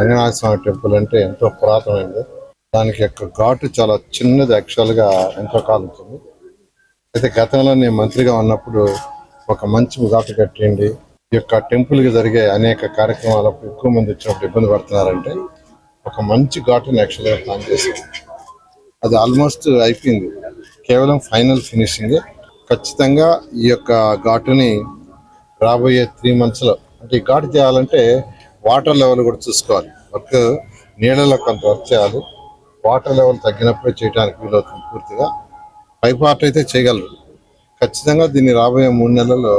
Ranganatha Swamy temple అంటే ఎంతో పురాతనమైనది. దానికి యొక్క ఘాటు చాలా చిన్నది, యాక్చువల్గా ఎంతో కాలం ఉంటుంది. అయితే గతంలో నేను మంత్రిగా ఉన్నప్పుడు ఒక మంచి ఘాటు కట్టేయండి, ఈ యొక్క టెంపుల్కి జరిగే అనేక కార్యక్రమాలకు ఎక్కువ మంది వచ్చినప్పుడు ఇబ్బంది పడుతున్నారంటే ఒక మంచి ఘాటుని యాక్చువల్గా ప్లాన్ చేశాను. అది ఆల్మోస్ట్ అయిపోయింది, కేవలం ఫైనల్ ఫినిషింగ్. ఖచ్చితంగా ఈ యొక్క ఘాటుని రాబోయే 3 monthsలో, అంటే ఈ ఘాటు చేయాలంటే వాటర్ లెవెల్ కూడా చూసుకోవాలి. వర్క్ నీళ్ళలో కొంత వర్క్ చేయాలి. వాటర్ లెవెల్ తగ్గినప్పుడే చేయడానికి వీలవుతుంది పూర్తిగా. పై పార్ట్ అయితే చేయగలరు. ఖచ్చితంగా దీన్ని రాబోయే 3 నెలల్లో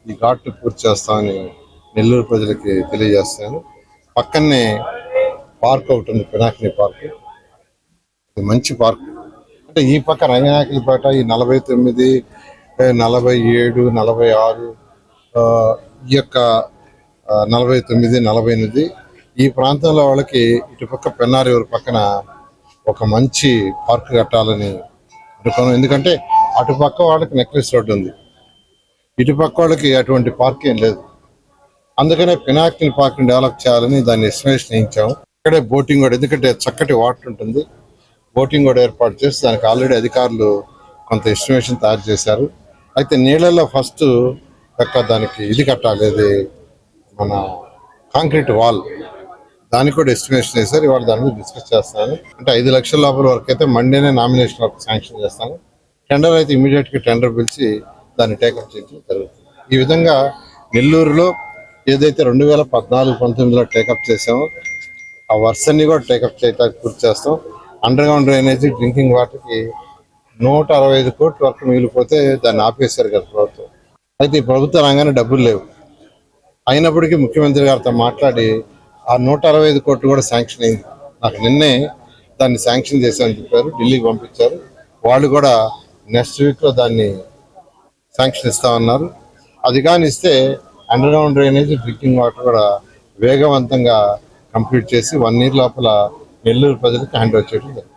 ఈ ఘాట్ని పూర్తి చేస్తామని నెల్లూరు ప్రజలకి తెలియజేస్తాను. పక్కనే పార్క్ ఒకటి ఉంది, పినాకిని పార్క్. ఇది మంచి పార్క్. అంటే ఈ పక్క రంగనాయకులపేట ఈ 49, 47, 46, ఈ యొక్క 49, 48 ఈ ప్రాంతంలో వాళ్ళకి ఇటుపక్క పెన్నారి ఊరు పక్కన ఒక మంచి పార్క్ కట్టాలని అనుకున్నాం. ఎందుకంటే అటుపక్క వాళ్ళకి నెక్లెస్ రోడ్డు ఉంది, ఇటుపక్క వాళ్ళకి అటువంటి పార్క్ ఏం లేదు. అందుకనే పినాకిని పార్క్ని డెవలప్ చేయాలని దాన్ని ఎస్టిమేషన్ వేయించాము. ఇక్కడే బోటింగ్ కూడా, ఎందుకంటే చక్కటి వాటర్ ఉంటుంది, బోటింగ్ కూడా ఏర్పాటు చేసి దానికి ఆల్రెడీ అధికారులు కొంత ఎస్టిమేషన్ తయారు చేశారు. అయితే నీళ్ళల్లో ఫస్ట్ దానికి ఇది కట్టాలి, అది మన కాంక్రీట్ వాల్, దానికి కూడా ఎస్టిమేషన్ వేశారు. ఇవాళ దాని మీద డిస్కస్ చేస్తాను. అంటే 5 లక్షల లోపల వరకు అయితే మండేనే నామినేషన్ వరకు శాంక్షన్ చేస్తాను. టెండర్ అయితే ఇమీడియట్గా టెండర్ పిలిచి దాన్ని టేకప్ చేయడం జరుగుతుంది. ఈ విధంగా నెల్లూరులో ఏదైతే 2014-19లో టేకప్ చేసామో ఆ వర్షన్ని కూడా టేకప్ చేయడానికి పూర్తి చేస్తాం. అండర్ గ్రౌండ్ డ్రైనేజీ, డ్రింకింగ్ వాటర్కి 165 కోట్ల వరకు మిగిలిపోతే దాన్ని ఆపేశారు కదా ప్రభుత్వం. అయితే ఈ ప్రభుత్వం రాగానే డబ్బులు లేవు. అయినప్పటికీ ముఖ్యమంత్రి గారితో మాట్లాడి ఆ 165 కోట్లు కూడా శాంక్షన్ అయింది. నాకు నిన్నే దాన్ని శాంక్షన్ చేశామని చెప్పారు, ఢిల్లీకి పంపించారు. వాళ్ళు కూడా నెక్స్ట్ వీక్లో దాన్ని శాంక్షన్ ఇస్తామన్నారు. అది కానీ ఇస్తే under ground drainage, drinking water కూడా వేగవంతంగా కంప్లీట్ చేసి 1 year లోపల నెల్లూరు ప్రజలకు హ్యాండ్ ఓవర్ చేయడం.